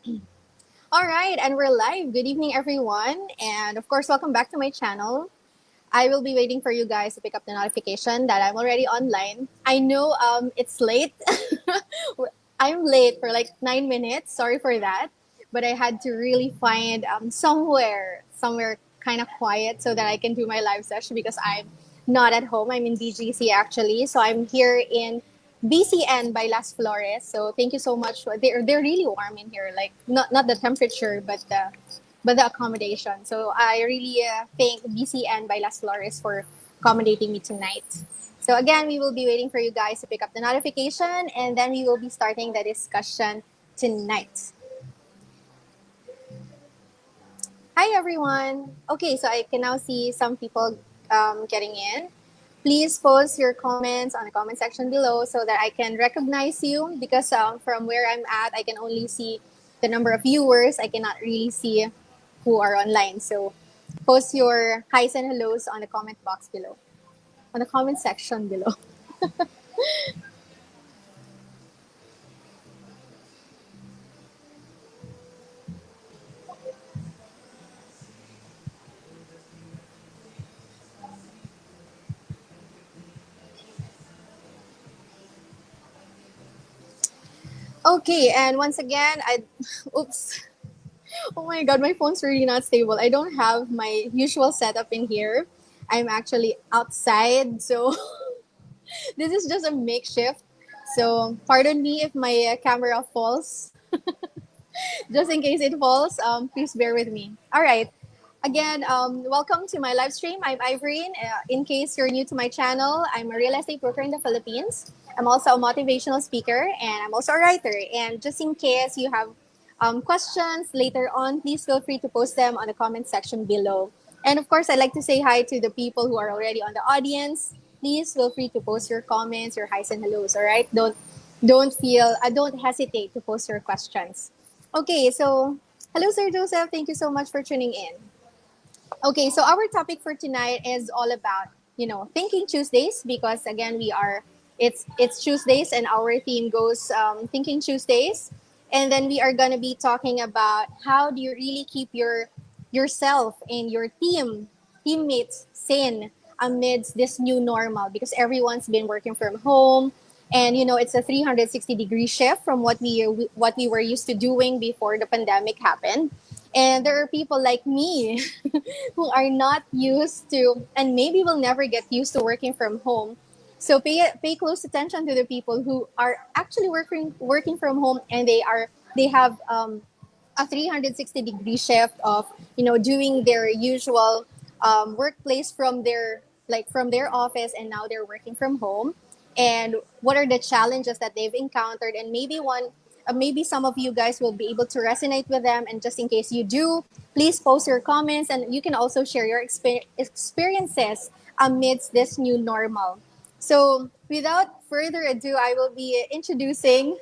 All right, and we're live. Good evening, everyone. And of course, welcome back to my channel. I will be waiting for you guys to pick up the notification that I'm already online. I know it's late. I'm late for like 9 minutes. Sorry for that. But I had to really find somewhere kind of quiet so that I can do my live session because I'm not at home. I'm in BGC actually. So I'm here in BCN by Las Flores. So thank you so much. They're really warm in here. Like not the temperature, but the accommodation. So I really thank BCN by Las Flores for accommodating me tonight. So again, we will be waiting for you guys to pick up the notification, and then we will be starting the discussion tonight. Hi everyone. Okay, so I can now see some people getting in. Please post your comments on the comment section below so that I can recognize you because from where I'm at, I can only see the number of viewers. I cannot really see who are online. So post your highs and hellos on the comment box below, on the comment section below. Okay, and once again, oops. Oh my god, my phone's really not stable. I don't have my usual setup in here. I'm actually outside, so this is just a makeshift. So pardon me if my camera falls. Just in case it falls, please bear with me. All right. Again, welcome to my live stream. I'm Irene. In case you're new to my channel, I'm a real estate broker in the Philippines. I'm also a motivational speaker and I'm also a writer. And just in case you have questions later on, please feel free to post them on the comment section below. And of course, I'd like to say hi to the people who are already on the audience. Please feel free to post your comments, your highs and hellos. All right, don't hesitate to post your questions. Okay, so hello, Sir Joseph. Thank you so much for tuning in. Okay, so our topic for tonight is all about thinking Tuesdays because again it's Tuesdays and our theme goes thinking Tuesdays, and then we are gonna be talking about how do you really keep yourself and your teammates sane amidst this new normal because everyone's been working from home and it's a 360-degree shift from what we were used to doing before the pandemic happened, and there are people like me who are not used to and maybe will never get used to working from home. So pay close attention to the people who are actually working from home, and they have a 360-degree shift of doing their usual workplace from their office, and now they're working from home, and what are the challenges that they've encountered, and maybe some of you guys will be able to resonate with them. And just in case you do, please post your comments, and you can also share your experiences amidst this new normal. So without further ado, I will be introducing,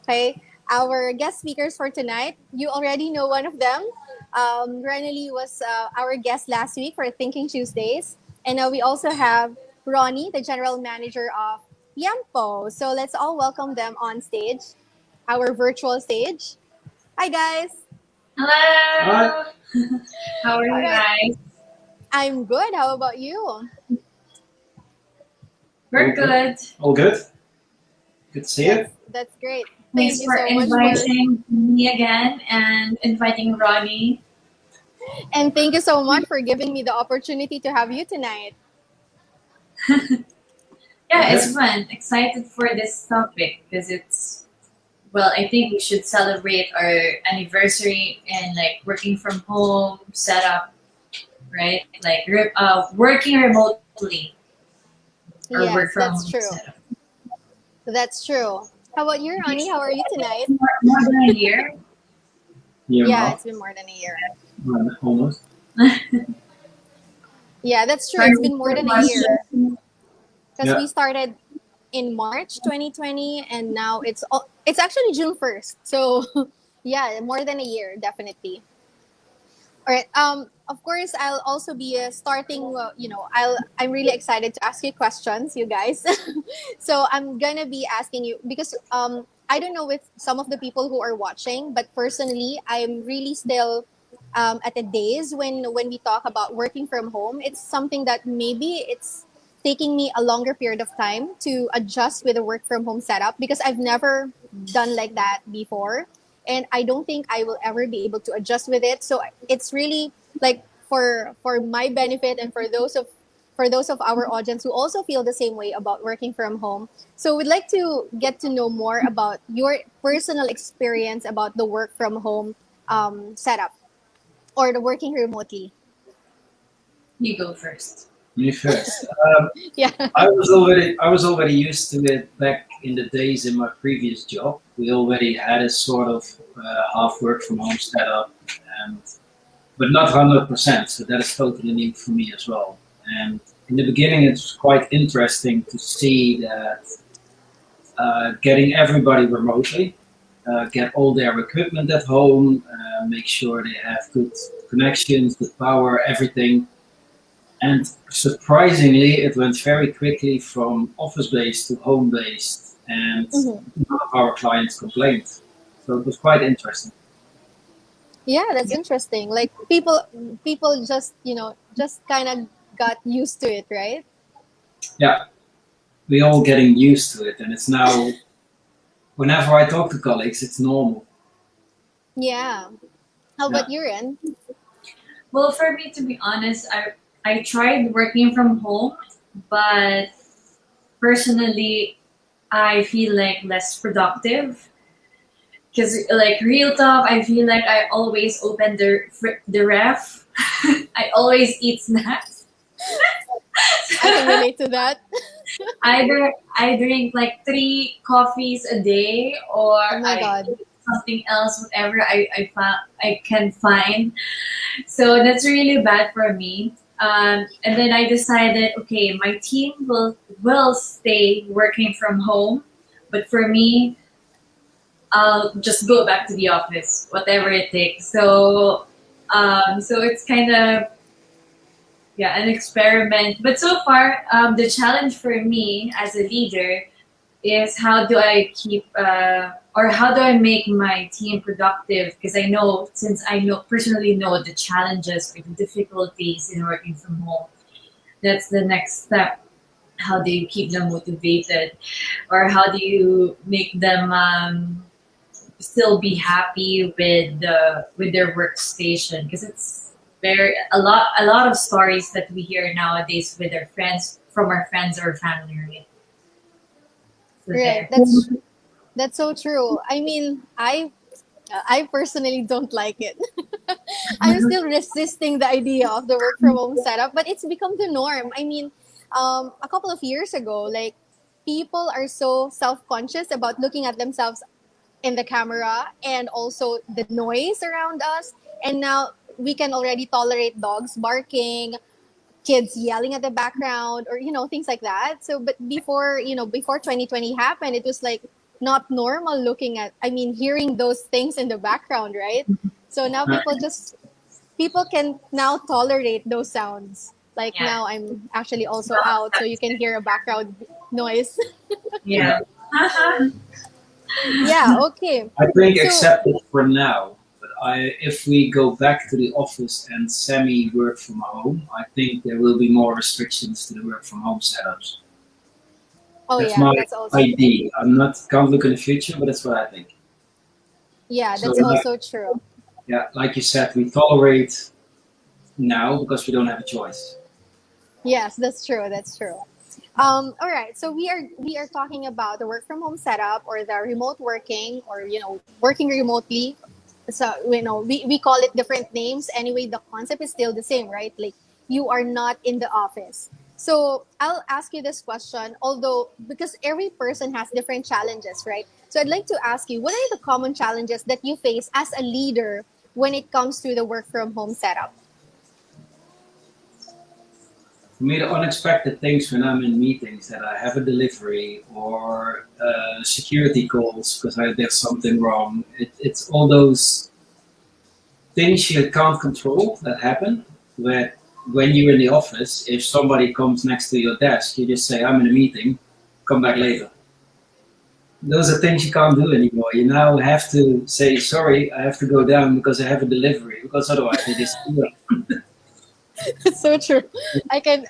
okay, our guest speakers for tonight. You already know one of them. Renalli was our guest last week for Thinking Tuesdays. And now we also have Ronnie, the general manager of Yampo. So let's all welcome them on stage, our virtual stage. Hi, guys. Hello. How are All you right. guys? I'm good. How about you? We're good. All good? Good to see you. That's great. Thank Thanks you for so much for inviting me again and inviting Ronnie. and thank you so much for giving me the opportunity to have you tonight. Yeah, it's fun. Excited for this topic because I think we should celebrate our anniversary and like working from home setup, right? Like working remotely or Yes, work from that's home true. setup. That's true. How about you, Ronnie? How are you tonight? More than a year. Year and a Yeah, half, it's been more than a year. almost. Yeah, that's true. Sorry It's been more for than a year question. because we started in March 2020, and now it's actually June 1st. So, yeah, more than a year, definitely. All right. Of course, I'll also be starting. I'm really excited to ask you questions, you guys. So I'm gonna be asking you because I don't know with some of the people who are watching, but personally, I'm really still at the days when we talk about working from home. It's something that maybe it's taking me a longer period of time to adjust with a work from home setup because I've never done like that before, and I don't think I will ever be able to adjust with it. So it's really like for my benefit and for those of our audience who also feel the same way about working from home. So we'd like to get to know more about your personal experience about the work from home setup or the working remotely. You go first. Me first. Yeah. I was already used to it back in the days in my previous job. We already had a sort of half work from home setup, and but not 100%. So that is totally new for me as well. And in the beginning, it was quite interesting to see that getting everybody remotely, get all their equipment at home, make sure they have good connections, good power, everything. And surprisingly, it went very quickly from office based to home based, and Mhm. none of our clients complained. So it was quite interesting. Yeah, that's interesting. Like people just, just kind of got used to it, right? Yeah, we all getting used to it, and it's now whenever I talk to colleagues, it's normal. Yeah. How Yeah, about you, Ren? Well, for me, to be honest, I tried working from home, but personally, I feel like less productive. Because, like, real talk, I feel like I always open the ref. I always eat snacks. I can relate to that. Either I drink like 3 coffees a day, or Oh my I god. eat something else, whatever I can find. So that's really bad for me. And then I decided, okay, my team will stay working from home, but for me, I'll just go back to the office, whatever it takes. So it's kind of, yeah, an experiment. But so far, the challenge for me as a leader is how do I keep or how do I make my team productive? Because I know, since I know personally know the challenges or the difficulties in working from home, that's the next step. How do you keep them motivated, or how do you make them still be happy with their workstation? Because it's very a lot of stories that we hear nowadays with our friends, from our friends or family, right? So Right. there. That's so true. I mean, I personally don't like it. I'm still resisting the idea of the work from home setup, but it's become the norm. I mean, a couple of years ago, like people are so self-conscious about looking at themselves in the camera and also the noise around us. And now we can already tolerate dogs barking, kids yelling at the background, or things like that. So, but before 2020 happened, it was like not normal looking at. I mean, hearing those things in the background, right? So now Uh, people can now tolerate those sounds. Like Yeah. now, I'm actually also out, so you can hear a background noise. yeah. Yeah. Uh-huh. Yeah. Okay. I think So, accepted for now. But if we go back to the office and semi work from home, I think there will be more restrictions to the work from home setups. oh That's yeah, my that's also true. idea. I'm not can't look in the future, but that's what I think. Yeah, So that's also true. yeah, like you said, we tolerate now because we don't have a choice. Yes, that's true. That's true. All right. So we are talking about the work from home setup or the remote working or working remotely. So we call it different names. Anyway, the concept is still the same, right? Like you are not in the office. So I'll ask you this question, although because every person has different challenges, right? So I'd like to ask you, what are the common challenges that you face as a leader when it comes to the work from home setup? For me, the unexpected things when I'm in meetings that I have a delivery or security calls because I did something wrong. It's all those things you can't control that happen. But when you're in the office, if somebody comes next to your desk, you just say, "I'm in a meeting, come back later." those are things you can't do anymore. You now have to say, sorry, I have to go down because I have a delivery, because otherwise they disappear. It's so true. I can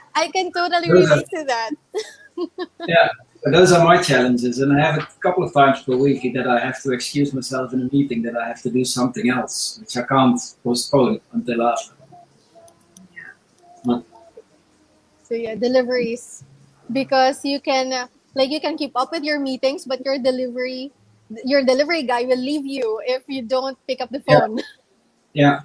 totally Those are, relate to that. yeah, those are my challenges. And I have a couple of times per week that I have to excuse myself in a meeting that I have to do something else, which I can't postpone until after. So yeah, deliveries, because you can like you can keep up with your meetings, but your delivery guy will leave you if you don't pick up the Yeah, phone. yeah.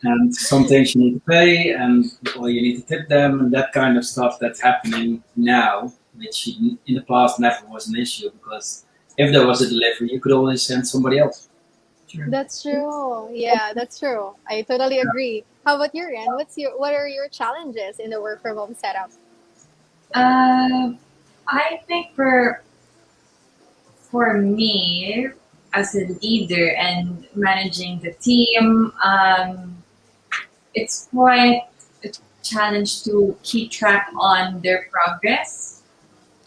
And some things you need to pay, and or you need to tip them, and that kind of stuff that's happening now, which in the past never was an issue, because if there was a delivery, you could always send somebody else. True. That's true. Yeah, that's true. I totally agree. How about you, Ren? What are your challenges in the work from home setup? Uh, I think for me as a leader and managing the team, it's quite a challenge to keep track on their progress.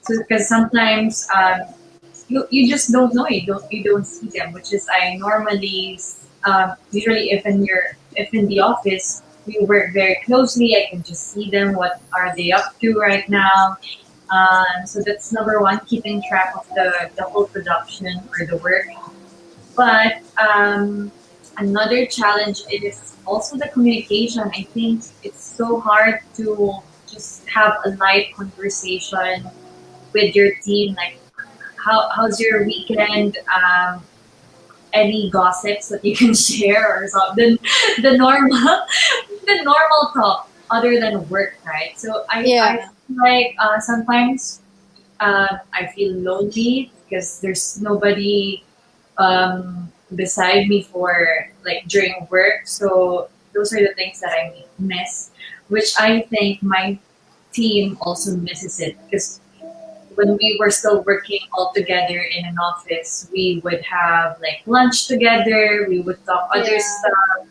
So because sometimes you just don't know, you don't see them, which is I normally usually if in the office we work very closely, I can just see them, what are they up to right now. So that's number one, keeping track of the whole production or the work. But another challenge is also the communication. I think it's so hard to just have a light conversation with your team. Like, how's your weekend? Any gossips that you can share or something? The normal, the normal talk other than work, right? So I Yeah, feel like sometimes I feel lonely because there's nobody beside me for like during work. So those are the things that I miss, which I think my team also misses it because when we were still working all together in an office, we would have like lunch together. We would talk other yeah, stuff.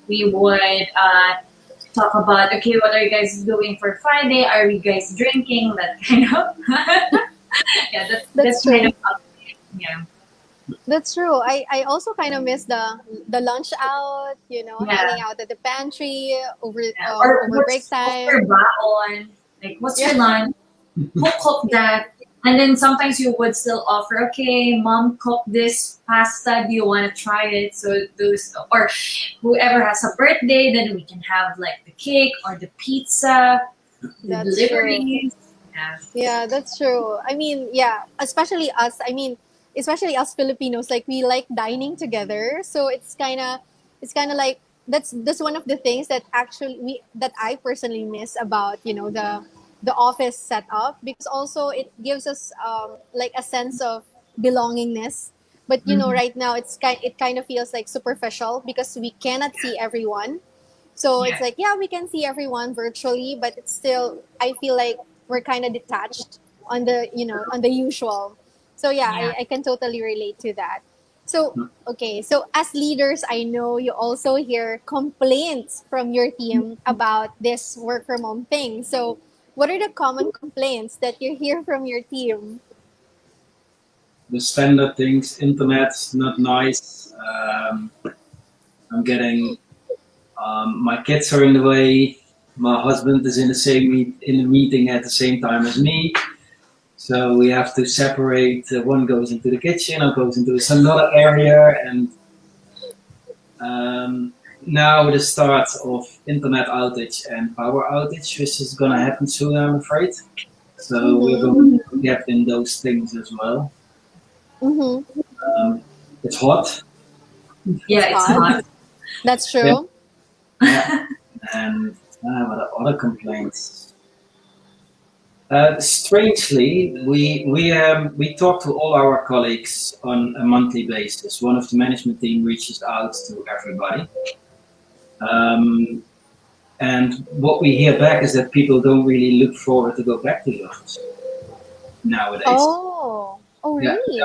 We would talk about, okay, what are you guys doing for Friday? Are you guys drinking? That kind of yeah, that's that's kind true. of yeah. That's true. I also kind of miss the lunch out, Yeah. hanging out at the pantry over Yeah. Or over break what's your time. baon? Like what's Yeah, your lunch? Who cooked yeah, that? And then sometimes you would still offer, okay, mom cooked this pasta. Do you want to try it? So those, or whoever has a birthday, then we can have like the cake or the pizza, the that's true. deliveries. Yeah, Yeah, that's true. I mean, yeah, especially us. I mean, especially us Filipinos, like we like dining together. So it's kind of like that's one of the things that actually I personally miss about the office setup, because also it gives us like a sense of belongingness. But hmm, right now it kind of feels like superficial because we cannot see everyone. So it's yeah, like, yeah, we can see everyone virtually, but it's still, I feel like we're kind of detached on the usual. So yeah, yeah. I can totally relate to that. So, okay, so as leaders, I know you also hear complaints from your team about this work from home thing. So, what are the common complaints that you hear from your team? The standard things, internet's not nice. I'm getting, my kids are in the way. My husband is in the same in the meeting at the same time as me. So we have to separate. One goes into the kitchen, or goes into some other area, and now the start of internet outage and power outage, which is going to happen soon, I'm afraid. So we're Mm-hmm. going to get in those things as well. Mm-hmm. Um, it's hot. It's Yeah, it's hot. hot. That's Yeah, true. yeah. And what are other complaints? Strangely, we talk to all our colleagues on a monthly basis. One of the management team reaches out to everybody. Um, and what we hear back is that people don't really look forward to go back to the office nowadays. Oh, Yeah, really?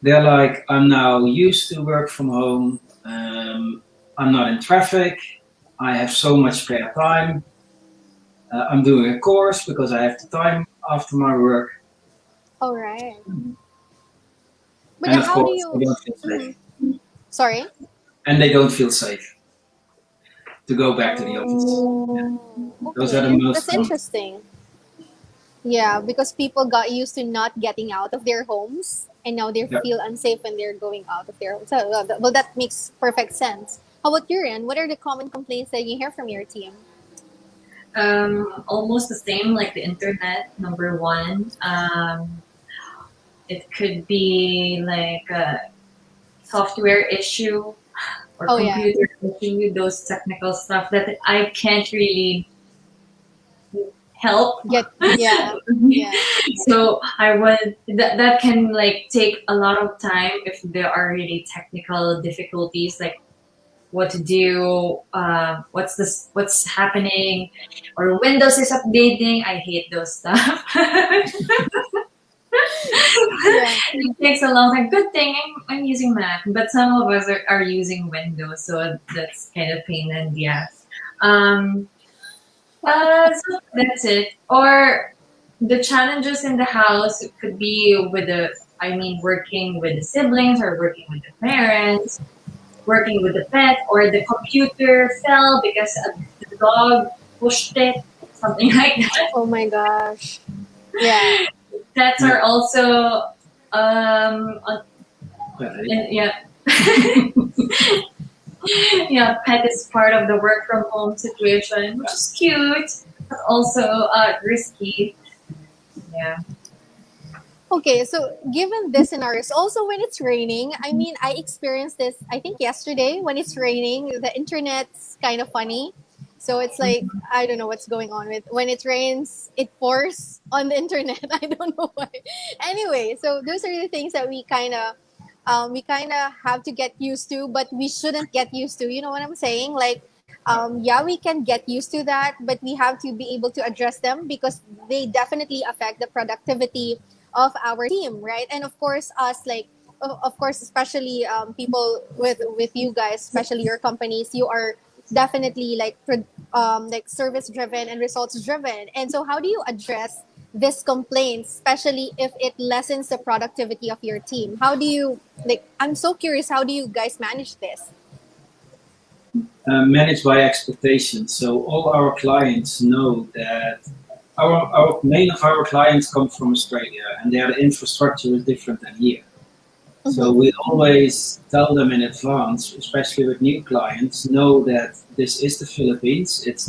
they're like, I'm now used to work from home. I'm not in traffic. I have so much spare time. I'm doing a course because I have the time after my work. All right. But And of how do course, they you? don't feel Mhm. safe. Sorry. And they don't feel safe to go back to the office. Yeah. Oh, Those are okay. the most That's common. interesting. Yeah, because people got used to not getting out of their homes, and now they Yeah. feel unsafe when they're going out of their homes. So, well, that makes perfect sense. How about your end? What are the common complaints that you hear from your team? Almost the same like the internet. Number one, it could be like a software issue or Oh yeah, computer issue. Those technical stuff that I can't really help. get yeah, yeah. So I would that can like take a lot of time if there are really technical difficulties, like what to do, what's happening, or Windows is updating. I hate those stuff. Yeah. It takes a long time. Good thing I'm using Mac, but some of us are using Windows, so that's kind of pain in the ass. Um, so that's it. Or the challenges in the house could be with I mean, working with the siblings or working with the parents, working with the pet, or the computer fell because the dog pushed it, something like that. Oh my gosh. Yeah. Pets Yeah. are also, Right. yeah. Yeah, pet is part of the work from home situation, which is cute, but also risky. Yeah. Okay, so given this scenarios, also when it's raining, I mean, I experienced this, I think yesterday when it's raining, the internet's kind of funny. So it's like, I don't know what's going on with when it rains, it pours on the internet. I don't know why. Anyway, so those are the things that we kind of have to get used to, but we shouldn't get used to. You know what I'm saying? Like, yeah, we can get used to that, but we have to be able to address them because they definitely affect the productivity of our team, right? And of course, us like, of course, especially people with you guys, especially your companies, you are definitely like service driven and results driven. And so, how do you address this complaint, especially if it lessens the productivity of your team? How do you like? I'm so curious. How do you guys manage this? Managed by expectations. So all our clients know that our main of our clients come from Australia, and their infrastructure is different than here. So Mm-hmm. we always tell them in advance, especially with new clients, know that this is the Philippines. It's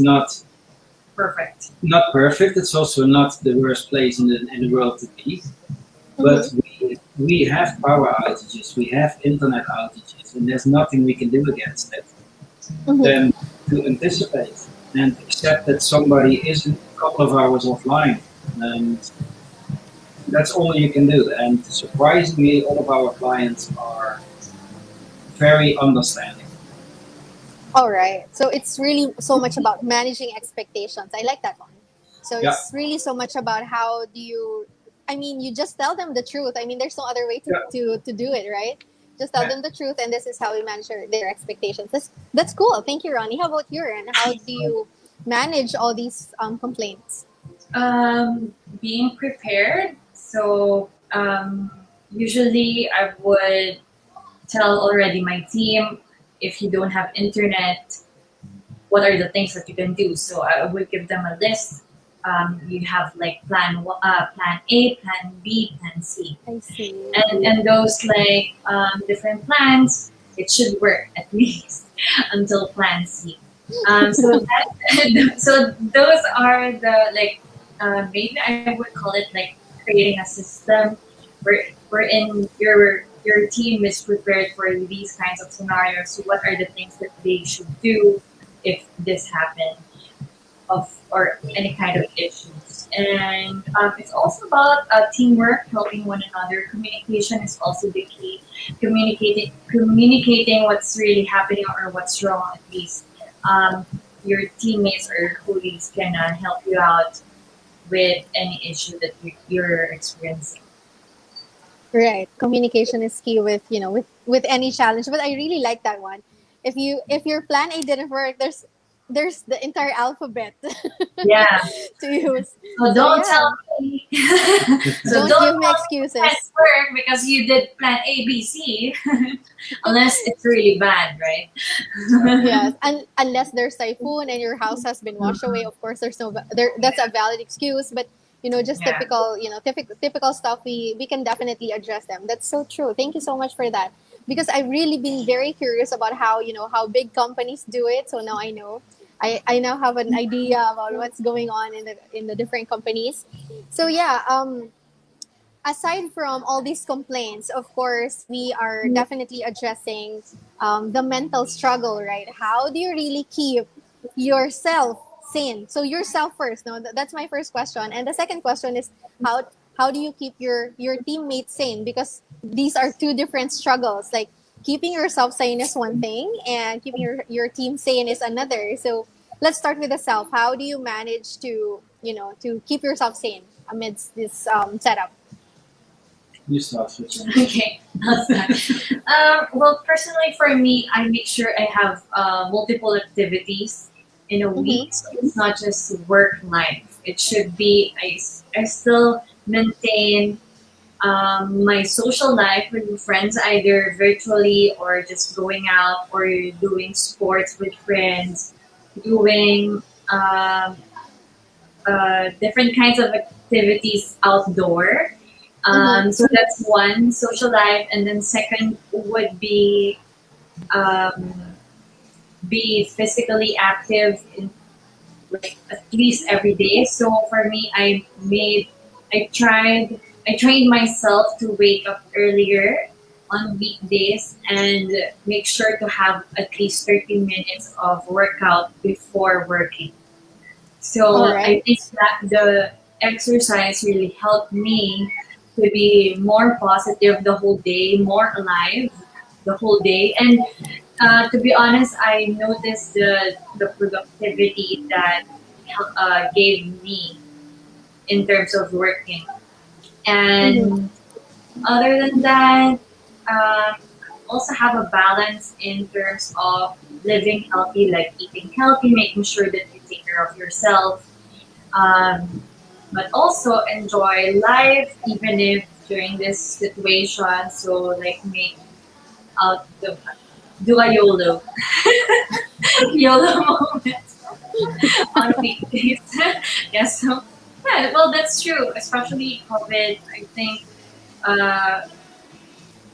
Perfect. not perfect. It's also not the worst place in the world to be. But Mm-hmm. we have power outages, we have internet outages, and there's nothing we can do against it. Mm-hmm. Than to anticipate and accept that somebody is a couple of hours offline. And that's all you can do. And surprisingly, all of our clients are very understanding. All right. So it's really so much about managing expectations. I like that one. So Yeah, it's really so much about how do you, I mean, you just tell them the truth. I mean, there's no other way yeah, to do it, right? Just tell yeah. them the truth, and this is how we manage their expectations. That's cool. Thank you, Ronnie. How about your end? How do you manage all these complaints? Being prepared. So usually I would tell already my team, if you don't have internet, what are the things that you can do. So I would give them a list. You have like plan A, plan B, plan C, I see. and those like different plans. It should work at least until plan C. So that so those are the like maybe I would call it like creating a system where in your team is prepared for these kinds of scenarios. So what are the things that they should do if this happens of or any kind of issues. And it's also about teamwork, helping one another. Communication is also the key. Communicating what's really happening or what's wrong at least. Um, your teammates or colleagues can help you out with any issue that you're experiencing. Right. Communication is key with, with any challenge. But I really like that one. If your plan A didn't work, there's the entire alphabet Yeah. to use. So So don't yeah, tell me. So don't don't give me tell me you can't excuses. work because you did plan A, B, C. Unless it's really bad, right? Yes, and unless there's typhoon and your house has been washed away, of course there's no there. That's a valid excuse, but just Yeah. typical, typical stuff. We can definitely address them. That's so true. Thank you so much for that. Because I've really been very curious about how how big companies do it. So now I know. I now have an idea about what's going on in the different companies. So yeah, aside from all these complaints, of course, we are definitely addressing the mental struggle, right? How do you really keep yourself sane? So yourself first. No, that's my first question, and the second question is how do you keep your teammates sane? Because these are two different struggles. Like keeping yourself sane is one thing, and keeping your team sane is another. So let's start with the self. How do you manage to to keep yourself sane amidst this setup? You start with them. Okay, how's that? Well, personally, for me, I make sure I have multiple activities in a week. Mm-hmm. So it's not just work life. It should be, I still maintain my social life with friends, either virtually or just going out or doing sports with friends, doing different kinds of activities outdoor. Mm-hmm. So that's one, social life, and then second would um, be physically active in like at least every day. So for me, I tried, I trained myself to wake up earlier on weekdays and make sure to have at least 30 minutes of workout before working. All So I right. think that the exercise really helped me to be more positive the whole day, more alive the whole day. And to be honest, I noticed the productivity that gave me in terms of working. Mm-hmm. And other than that, also have a balance in terms of living healthy, like eating healthy, making sure that you take care of yourself, um, but also enjoy life even if during this situation. So like make out the do a YOLO YOLO moment on weekdays. Yeah, so yeah, well that's true. Especially COVID, I think uh,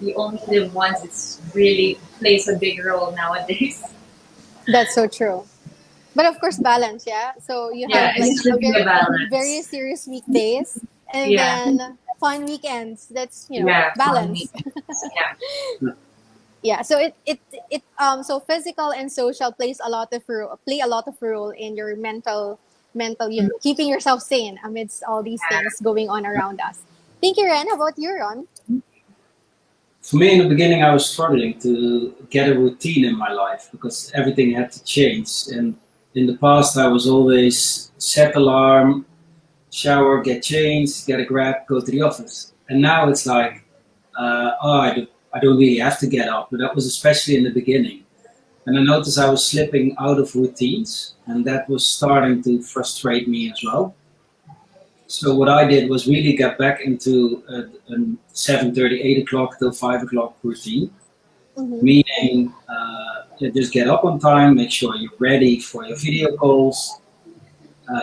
we only live once. It's really plays a big role nowadays. That's so true. But of course, balance. Yeah. So you Yeah, have it like a should be a very balance. serious weekdays, and Yeah, then fun weekends. That's yeah, fun balance. weekends. Yeah. Yeah. So so physical and social play a lot of role in your mental keeping yourself sane amidst all these things going on around us. Thank you, Ren. How about you, Ron? For me, in the beginning, I was struggling to get a routine in my life because everything had to change. And in the past, I was always set alarm, shower, get changed, get a grab, go to the office. And now it's like, I don't really have to get up. But that was especially in the beginning. And I noticed I was slipping out of routines, and that was starting to frustrate me as well. So what I did was really get back into a 7:30, 8 o'clock till 5 o'clock routine, Mm-hmm. meaning just get up on time, make sure you're ready for your video calls,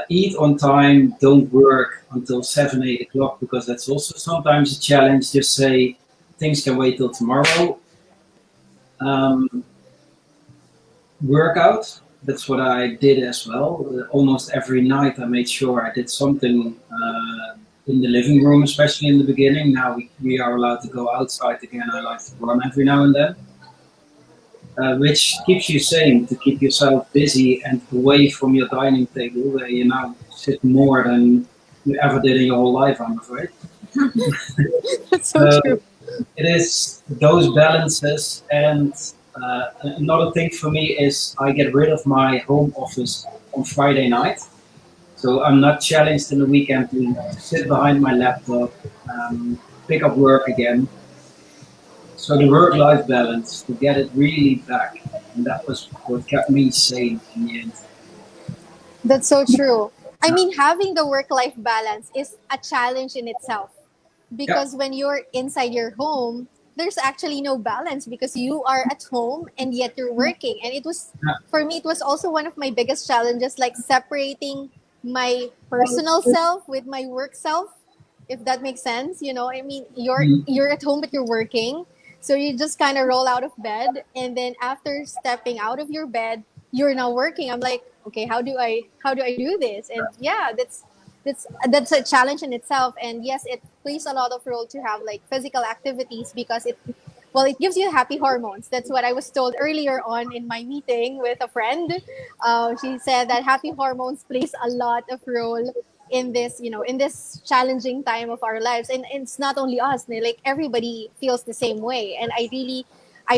eat on time, don't work until 7, 8 o'clock because that's also sometimes a challenge. Just say things can wait till tomorrow. Um, Workout. That's what I did as well. Almost every night, I made sure I did something in the living room, especially in the beginning. Now we are allowed to go outside again. I like to run every now and then, which keeps you sane to keep yourself busy and away from your dining table where you now sit more than you ever did in your whole life, I'm afraid. That's so true. So it is those balances. And another thing for me is I get rid of my home office on Friday night. So I'm not challenged in the weekend to sit behind my laptop, pick up work again. So the work-life balance to get it really back, and that was what kept me sane in the end. That's so true. I mean, having the work life balance is a challenge in itself Yeah. because when you're inside your home, there's actually no balance because you are at home and yet you're working. And it was, Yeah. for me, it was also one of my biggest challenges, like separating my personal self with my work self, if that makes sense. You know, I mean, Mm. you're at home but you're working, so you just kind of roll out of bed, and then after stepping out of your bed, you're now working. I'm like, okay, how do I do this? And yeah, that's a challenge in itself. And yes, it plays a lot of role to have like physical activities because it gives you happy hormones. That's what I was told earlier on in my meeting with a friend. She said that happy hormones plays a lot of role in this, in this challenging time of our lives. And it's not only us, like everybody feels the same way. And I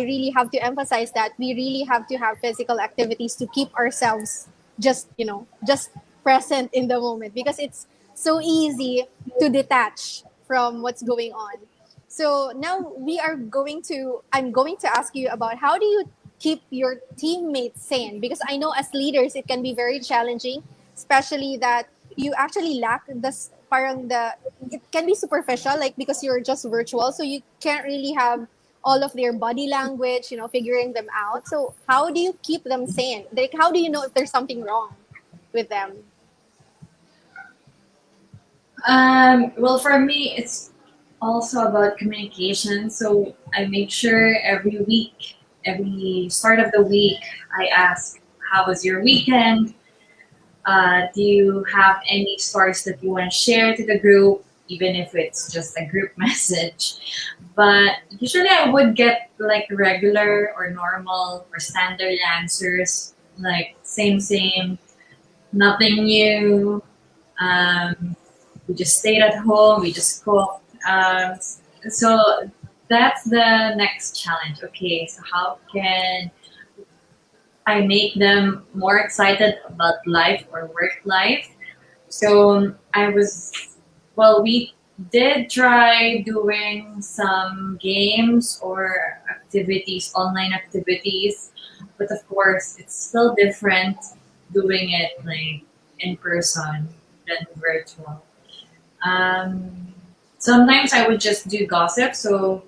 really have to emphasize that we really have to have physical activities to keep ourselves just present in the moment, because it's so easy to detach from what's going on. So now I'm going to ask you about how do you keep your teammates sane, because I know as leaders it can be very challenging, especially that you actually lack this parang the it can be superficial, like because you're just virtual, so you can't really have all of their body language, figuring them out. So how do you keep them sane? Like how do you know if there's something wrong with them? Well, for me, it's also about communication. So I make sure every week, every start of the week, I ask, "How was your weekend? Do you have any stories that you want to share to the group, even if it's just a group message?" But usually I would get like regular or normal or standard answers, like same, same, nothing new. Um, we just stayed at home, we just cooked. So that's the next challenge. Okay, so how can I make them more excited about life or work life? So we did try doing some games or activities, online activities, but of course, it's still different doing it like in person than virtual. Um, Sometimes I would just do gossip. So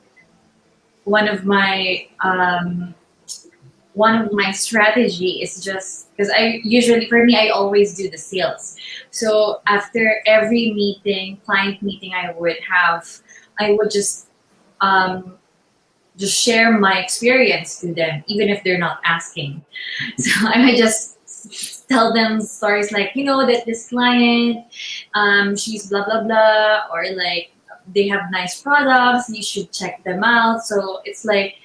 one of my um, one of my strategy is just because I usually for me I always do the sales. So after every meeting, client meeting I would just share my experience to them, even if they're not asking. So I would just tell them stories like, that this client, she's blah blah blah, or like they have nice products, you should check them out. So it's like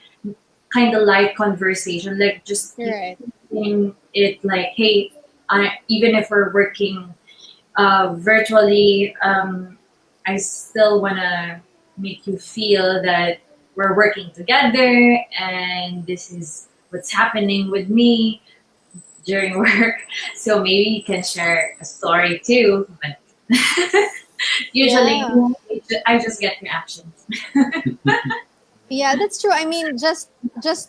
kind of light conversation, like just Right. keeping it like, hey, even if we're working virtually, I still want to make you feel that we're working together and this is what's happening with me during work. So maybe you can share a story too. But usually, Yeah. I just get reactions. Yeah, that's true. I mean, just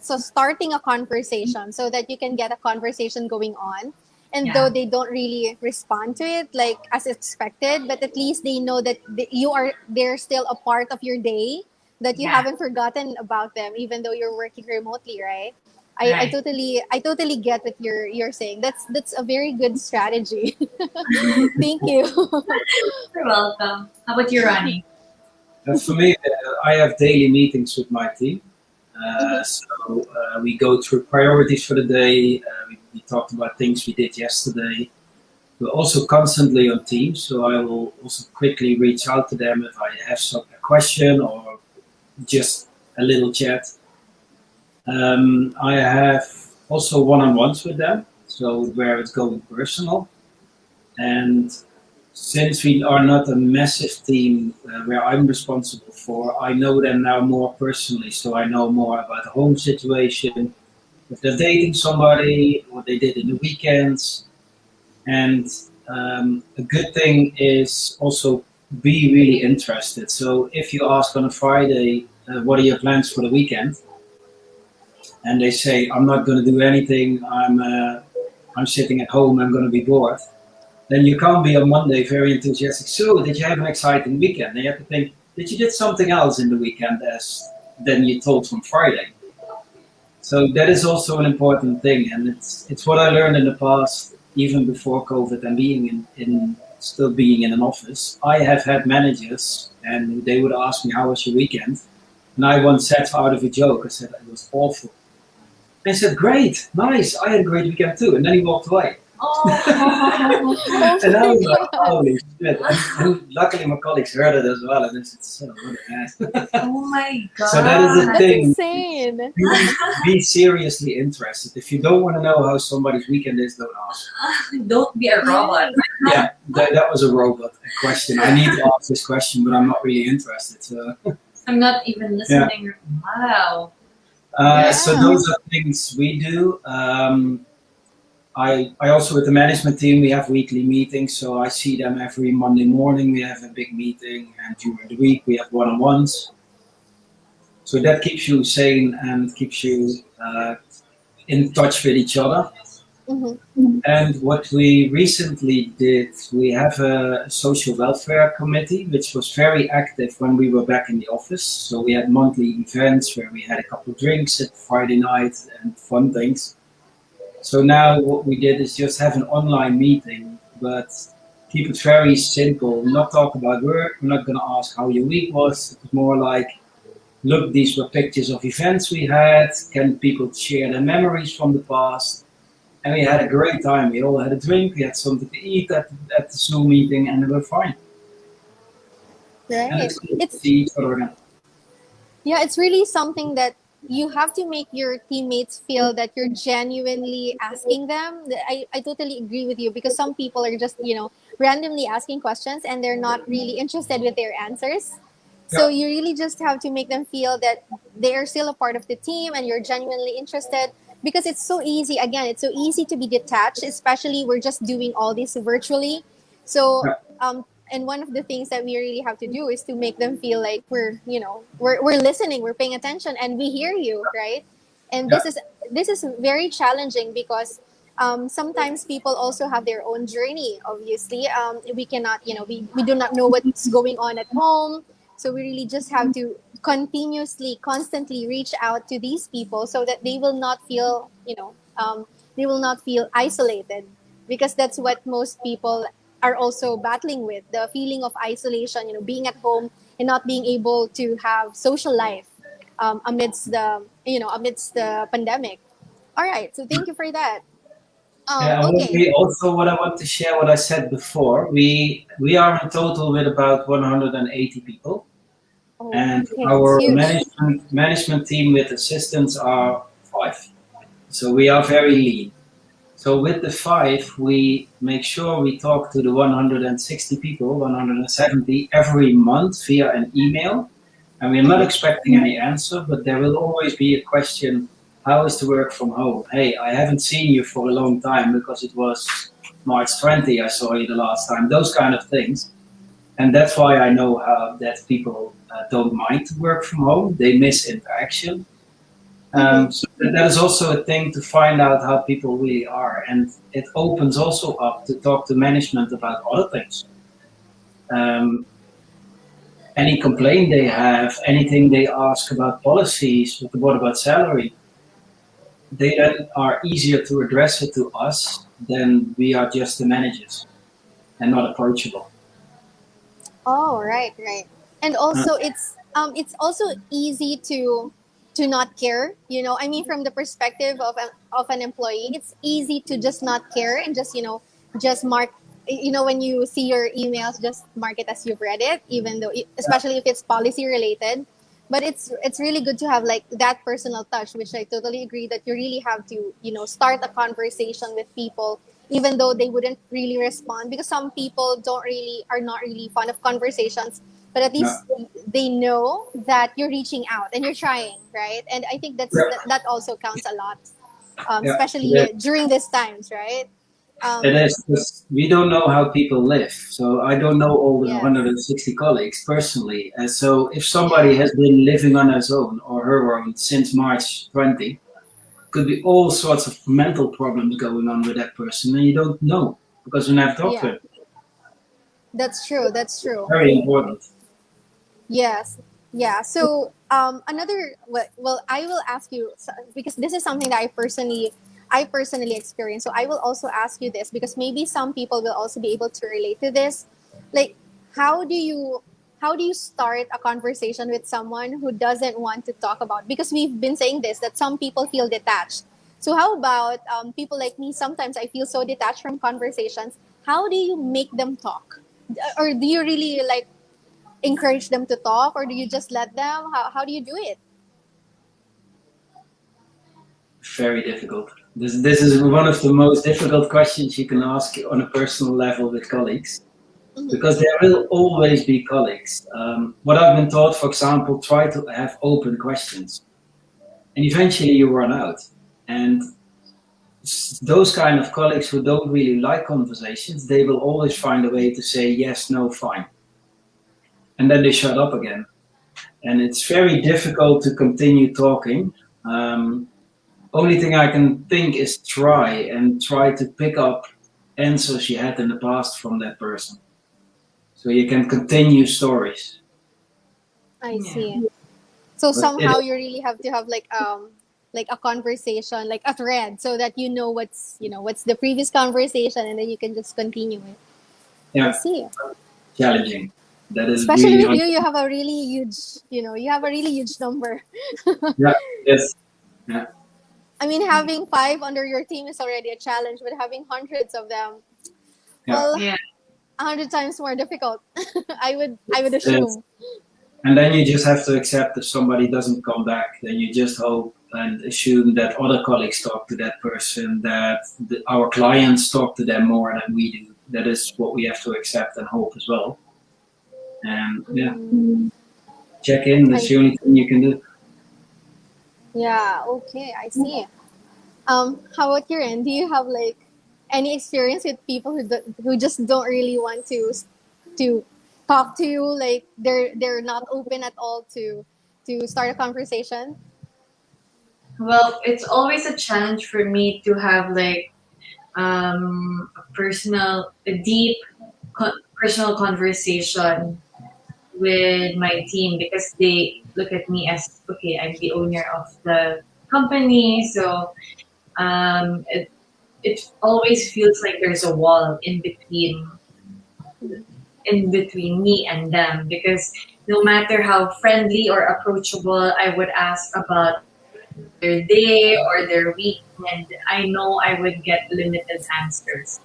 so starting a conversation so that you can get a conversation going on. And though Yeah, they don't really respond to it like as expected, but at least they know that they're still a part of your day, that you yeah, haven't forgotten about them even though you're working remotely, right? I right. totally get what you're saying. That's a very good strategy. Thank you. You're welcome. How about you, Ronnie? For me, I have daily meetings with my team. Mhm. We go through priorities for the day. We talked about things we did yesterday. We're also constantly on Teams, so I will also quickly reach out to them if I have a question or just a little chat. I have also one-on-ones with them, so where it's going personal. And since we are not a massive team where I'm responsible for, I know them now more personally. So I know more about the home situation, if they're dating somebody, what they did in the weekends. And a good thing is also be really interested. So if you ask on a Friday, what are your plans for the weekend? And they say, I'm not going to do anything. I'm sitting at home, I'm going to be bored, then you can't be on Monday very enthusiastic. So, did you have an exciting weekend? And you have to think, did you did something else in the weekend as than you told from Friday? So that is also an important thing, and it's what I learned in the past, even before COVID and being in still being in an office. I have had managers, and they would ask me, "How was your weekend?" And I once said, out of a joke, I said it was awful. They said, "Great, nice. I had a great weekend too." And then he walked away. Oh. Oh And I my was like, god. "Holy shit!" And luckily, my colleagues heard it as well, and they said, "So what an ass." Oh my So that is a god. That's thing. insane. Be seriously interested. If you don't want to know how somebody's weekend is, don't ask. Don't be a robot. Yeah, that was a robot question. I need to ask this question, but I'm not really interested. So, I'm not even listening. Wow. so Yeah. those are things we do. I also with the management team we have weekly meetings, so I see them every Monday morning. We have a big meeting, and during the week we have one-on-ones. So that keeps you sane and keeps you in touch with each other. Mhm. And what we recently did, we have a social welfare committee, which was very active when we were back in the office. So we had monthly events where we had a couple of drinks at Friday night and fun things. So now what we did is just have an online meeting, but keep it very simple. Not talk about work. We're not going to ask how your week was. It's more like, look, these were pictures of events we had. Can people share their memories from the past? And we had a great time. We all had a drink. We had something to eat at the Zoom meeting, and we were fine. And Right. it's good to It's see each other again. Yeah, it's really something that you have to make your teammates feel that you're genuinely asking them. I totally agree with you because some people are just, randomly asking questions and they're not really interested with their answers. So Yeah, you really just have to make them feel that they are still a part of the team and you're genuinely interested because it's so easy. Again, it's so easy to be detached, especially we're just doing all this virtually. So yeah, and one of the things that we really have to do is to make them feel like we're listening, we're paying attention, and we hear you, right? And yeah, this is very challenging because sometimes people also have their own journey. Obviously, we cannot, we do not know what's going on at home, so we really just have to continuously, constantly reach out to these people so that they will not feel, they will not feel isolated because that's what most people are also battling with, the feeling of isolation, being at home and not being able to have social life amidst the pandemic. All right, so thank you for that. yeah. And what Okay. we also, what I want to share, what I said before, we are in total with about 180 people, Oh, and okay, that's our huge. management team with assistants are five. So we are very lean. So with the five, we make sure we talk to the 160 people, 170 every month via an email. And we're not Mm-hmm. expecting any answer, but there will always be a question, how is the work from home? Hey, I haven't seen you for a long time because it was March 20, I saw you the last time, those kind of things. And that's why I know that people don't mind to work from home. They miss interaction. Mm-hmm. So that is also a thing to find out how people really are, and it opens also up to talk to management about other things. Um, any complaint they have, anything they ask about policies, what about salary, they then are easier to address it to us than we are just the managers and not approachable. Oh, right, right. And Uh, also it's also easy to not care. I mean, from the perspective of an employee, it's easy to just not care and just just mark. When you see your emails, just mark it as you've read it, even though, especially if it's policy related. But it's really good to have like that personal touch, which I totally agree that you really have to start a conversation with people even though they wouldn't really respond because some people are not really fond of conversations, but at yeah, least they know that you're reaching out and you're trying, right? And I think that also counts a lot, yeah, especially during these times, right? it um, is. 'Cause we don't know how people live. So I don't know all the yes. 160 colleagues personally. And so if somebody Yeah. has been living on his own or her own since March 20, could be all sorts of mental problems going on with that person, and you don't know because you never talked to Yeah, him. that's true. That's true. Very important. Yes. Yeah. So another well, I will ask you because this is something that I personally experience. So I will also ask you this because maybe some people will also be able to relate to this. Like, how do you how do you start a conversation with someone who doesn't want to talk about? Because we've been saying this that some people feel detached. So how about people like me? Sometimes I feel so detached from conversations. How do you make them talk? Or do you really like encourage them to talk, or do you just let them? How do you do it? Very difficult. This is one of the most difficult questions you can ask on a personal level with colleagues, Mm-hmm. because there will always be colleagues. What I've been taught, for example, try to have open questions, and eventually you run out. And those kind of colleagues who don't really like conversations, they will always find a way to say yes, no, fine, and then they shut up again. And it's very difficult to continue talking. Um, Only thing I can think is try to pick up answers you had in the past from that person, so you can continue stories. I Yeah. see. So But it, somehow you really have to have like a conversation, like a thread, so that what's the previous conversation, and then you can just continue it. I yeah, see. challenging. That is Especially really with hard. you, you have a really huge, you have a really huge number. Yeah, yes, yeah, I mean, having five under your team is already a challenge, but having hundreds of them, yeah. well, Yeah. 100 times more difficult. I would Yes. assume. And then you just have to accept if somebody doesn't come back, then you just hope and assume that other colleagues talk to that person, that our clients talk to them more than we do. That is what we have to accept and hope as well. And yeah, Mm, check in. That's I the only thing you can do. Yeah. Okay. I see. How about your end? Do you have like any experience with people who just don't really want to talk to you? Like they're not open at all to start a conversation. Well, it's always a challenge for me to have like a deep personal conversation with my team because they look at me as okay, I'm the owner of the company, so it always feels like there's a wall in between me and them because no matter how friendly or approachable I would ask about their day or their weekend, I know I would get limited answers.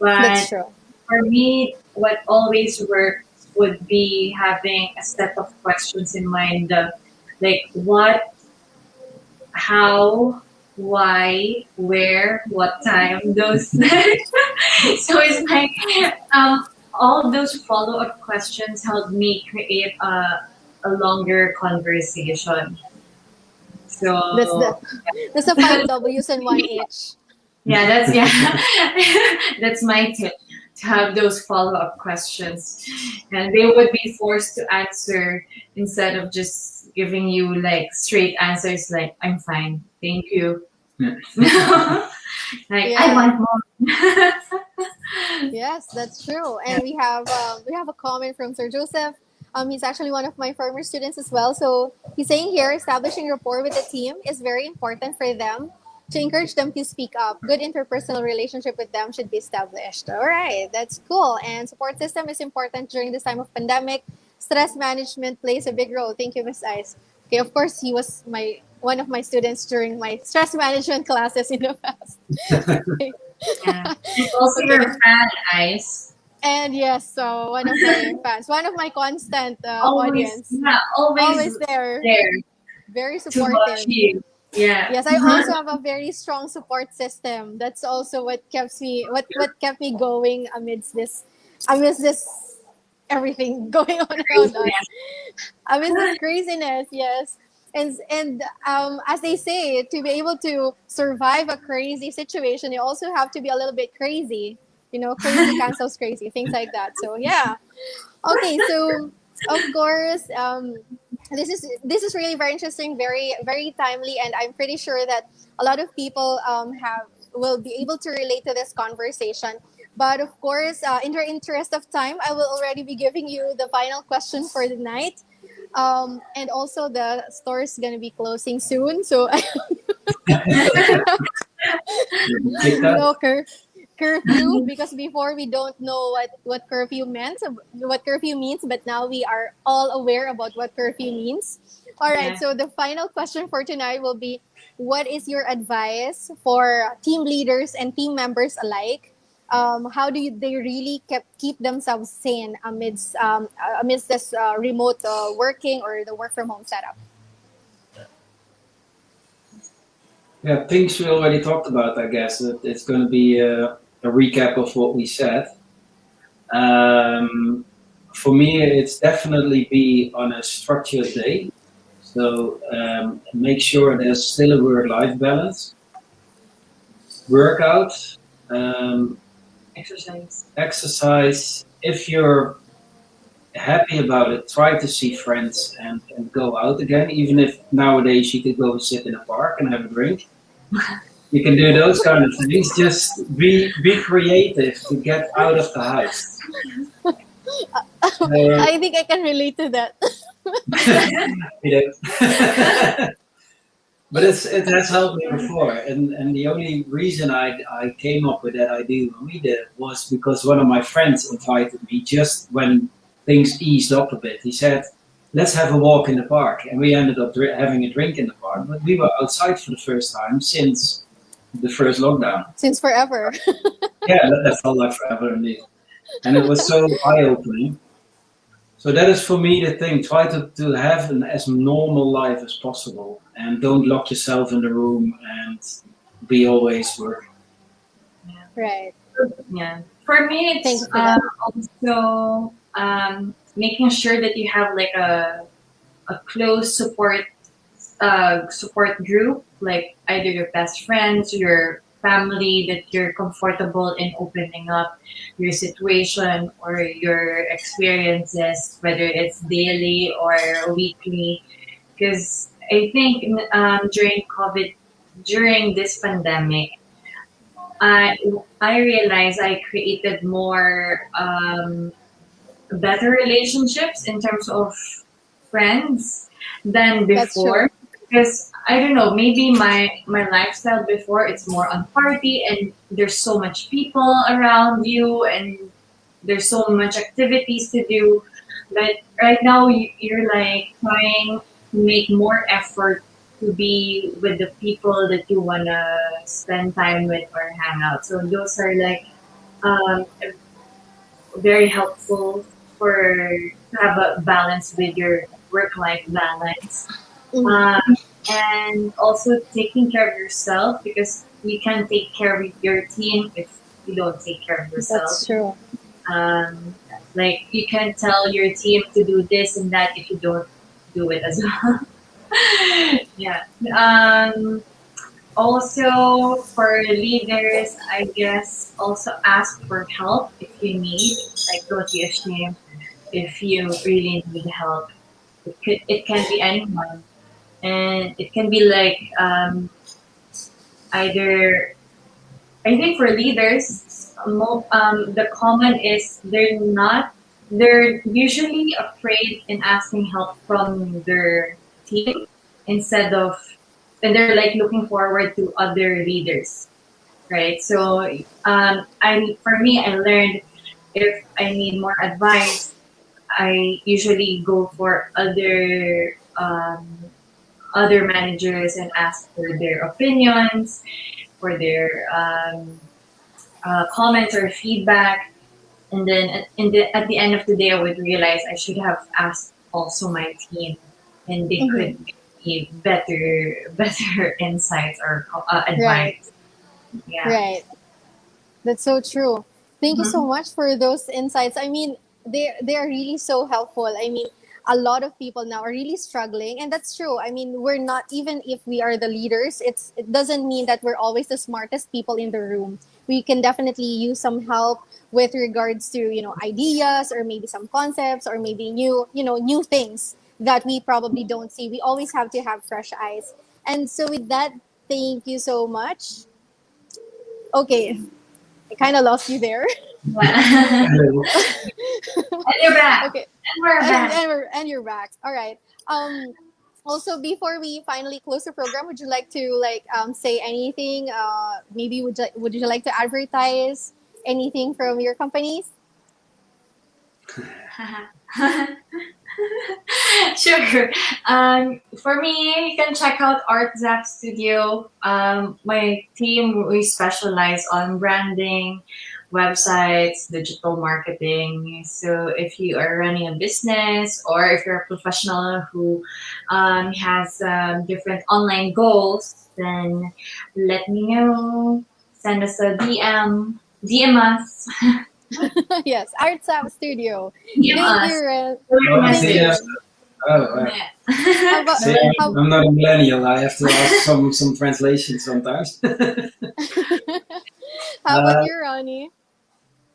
That's But true. for me, what always works would be having a set of questions in mind, like what, how, why, where, what time, those. So it's like all of those follow up questions help me create a longer conversation. That's So the five W's and one H. yeah, that's my tip to have those follow up questions, and they would be forced to answer instead of just giving you like straight answers like I'm fine, thank you. Like I Yeah. want more. Yes, that's true. Yeah. And we have a comment from Sir Joseph. He's actually one of my former students as well. So he's saying here, establishing rapport with the team is very important for them to encourage them to speak up. Good interpersonal relationship with them should be established. All right, that's cool. And support system is important during this time of pandemic. Stress management plays a big role. Thank you, Miss Ice. Okay, of course, he was my one of my students during my stress management classes in the past. Yeah. And also your Okay. fan eyes. And yes, so one of my fans, one of my constant Always, audience, yeah, always always there, there very to watch supportive. you. Yeah. Yes, I also have a very strong support system. That's also what kept me going amidst this everything going on around us. Craziness. Amidst this craziness, yes. And as they say, to be able to survive a crazy situation, you also have to be a little bit crazy. Crazy cancels crazy, things like that. So yeah. Okay, so of course, This is really very interesting, very very timely, and I'm pretty sure that a lot of people have will be able to relate to this conversation. But of course, in the interest of time, I will already be giving you the final question for the night. And also, the store is gonna be closing soon, so Kicked out. curfew, because before we don't know what curfew meant, what curfew means, but now we are all aware about what curfew means. All right, Yeah. so the final question for tonight will be, what is your advice for team leaders and team members alike? How do they really keep themselves sane amidst this remote working or the work from home setup? Yeah, things we already talked about, I guess. It's going to be a recap of what we said. Um, for me, it's definitely be on a structured day. So make sure there's still a work-life balance. Workout, um, Exercise. exercise. If you're happy about it, try to see friends and go out again. Even if nowadays you could go sit in a park and have a drink, you can do those kind of things. Just be creative to get out of the house. Uh, I think I can relate to that. you know. But it has helped me before, and the only reason I came up with that idea when we did it was because one of my friends invited me just when things eased up a bit. He said, "Let's have a walk in the park," and we ended up having a drink in the park. But we were outside for the first time since the first lockdown. Since forever. Yeah, that felt like forever indeed, and it was so eye opening. So that is for me the thing. Try to have an as normal life as possible, and don't lock yourself in the room and be always working. Right. Yeah. For me, Thank it's you for that. also making sure that you have like a close support group, like either your best friends, your family, that you're comfortable in opening up your situation or your experiences, whether it's daily or weekly. Because I think during this pandemic, I I realized I created more better relationships in terms of friends than That's true. before, because I don't know, maybe my lifestyle before, it's more on party and there's so much people around you and there's so much activities to do, but right now you're like trying to make more effort to be with the people that you want to spend time with or hang out. So those are like um, very helpful for to have a balance with your work life balance. Mhm. Um, and also taking care of yourself, because you can take care of your team if you don't take care of yourself. That's true. Um, like you can tell your team to do this and that if you don't do it as well. Yeah. Um, Also, for leaders, I guess also ask for help if you need. Like, don't be ashamed if you really need help. It can be anyone, and it can be like either. I think for leaders, the common is they're usually afraid in asking help from their team instead of, and they're like looking forward to other leaders, right? So for me, I learned if I need more advice, I usually go for other managers and ask for their opinions, for their comments or feedback, and then at the end of the day, I would realize I should have asked also my team, and they Hmm. could give me better insights or Right. advice. Yeah. Right. That's so true. Thank you so Mhm. much for those insights. I mean, they are really so helpful. I mean, a lot of people now are really struggling, and that's true. I mean, we're not, even if we are the leaders, it doesn't mean that we're always the smartest people in the room. We can definitely use some help with regards to ideas or maybe some concepts or maybe new things that we probably don't see. We always have to have fresh eyes. And so with that, thank you so much. Okay, I kind of lost you there. Yeah. Hello. And you're back. Okay, And we're back. and you're back. All right. Also, before we finally close the program, would you like to say anything? Maybe would you like to advertise anything from your companies? Sure. For me, you can check out Art Zap Studio. My team, we specialize on branding, websites, digital marketing. So if you are running a business or if you're a professional who has different online goals, then let me know. Send us a DM. DM us. Yes, Arts App Studio. DM Thank us. you, Ren. Oh, Direct Thank see, you. message. oh, How about see, how I'm not a millennial. I have to ask some translation sometimes. how about uh, you, Ronnie?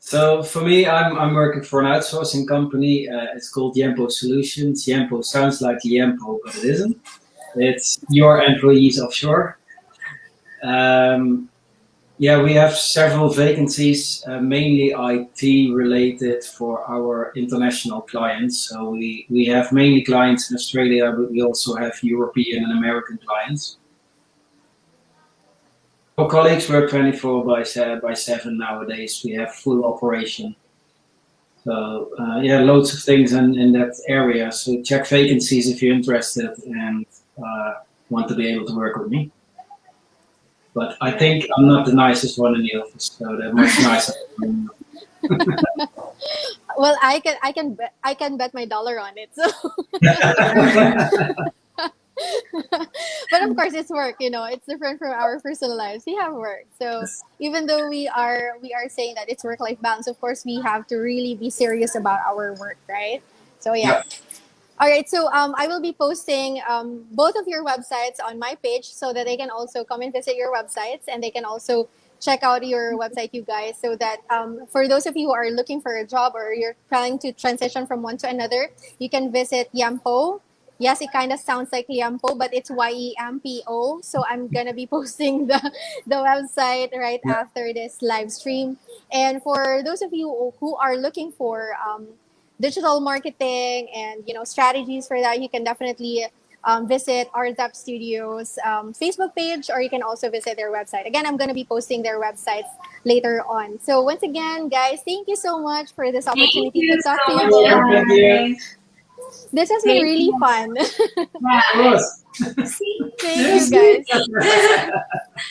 so for me, I'm working for an outsourcing company. It's called Yempo Solutions. Yempo sounds like Yempo, but it isn't. It's your employees offshore. Um, Yeah, we have several vacancies, mainly IT related for our international clients. So we have mainly clients in Australia, but we also have European and American clients. Our colleagues work 24 by 7 nowadays. We have full operation. So yeah, loads of things in that area. So check vacancies if you're interested and want to be able to work with me. But I think I'm not the nicest one in the office, so they're much nicer. Well, I can bet my dollar on it. So, but of course, it's work. You know, it's different from our personal lives. We have work, so even though we are saying that it's work life balance, of course, we have to really be serious about our work, right? So yeah. Yeah. All right, so I will be posting both of your websites on my page so that they can also come and visit your websites and they can also check out your website, you guys, so that for those of you who are looking for a job or you're trying to transition from one to another, you can visit Yampo. Yes, it kind of sounds like Yampo, but it's YEMPO. So I'm gonna be posting the website right Yeah. after this live stream. And for those of you who are looking for digital marketing and strategies for that, you can definitely visit RZAP Studios Facebook page, or you can also visit their website. Again, I'm going to be posting their websites later on. So once again, guys, thank you so much for this Thank opportunity to you talk to so you much, both. Thank you. guys. This has been Thank really you. fun. Yeah, Of course. see, Thank you, Yes. guys.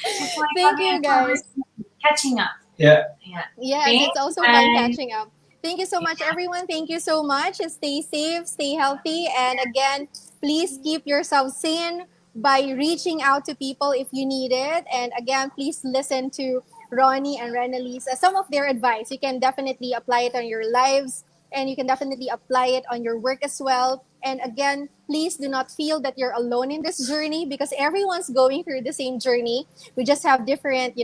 it's like Thank having you, a guys. conversation, catching up. Yeah. Yeah. Yes, Thank it's you, also fun guys. catching up. Thank you so much, everyone. Thank you so much. Stay safe, stay healthy, and again, please keep yourself sane by reaching out to people if you need it. And again, please listen to Ronnie and Renalli's some of their advice. You can definitely apply it on your lives, and you can definitely apply it on your work as well. And again, please do not feel that you're alone in this journey, because everyone's going through the same journey. We just have different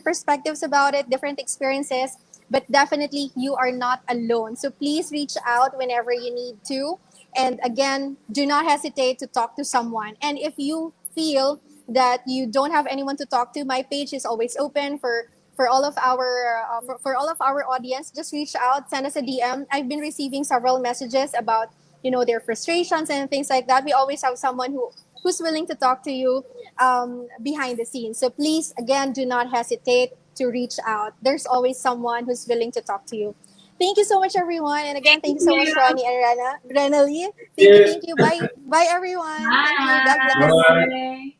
perspectives about it, different experiences, but definitely you are not alone. So please reach out whenever you need to. And again, do not hesitate to talk to someone. And if you feel that you don't have anyone to talk to, my page is always open for all of our for all of our audience. Just reach out, send us a DM. I've been receiving several messages about their frustrations and things like that. We always have someone who's willing to talk to you behind the scenes. So please, again, do not hesitate to reach out. There's always someone who's willing to talk to you. Thank you so much, everyone. And again, thank you so much, You. Ronnie and Renali. Thank you, Yeah. thank you. Bye, bye, everyone. Thank you. God bless. Bye. Bye.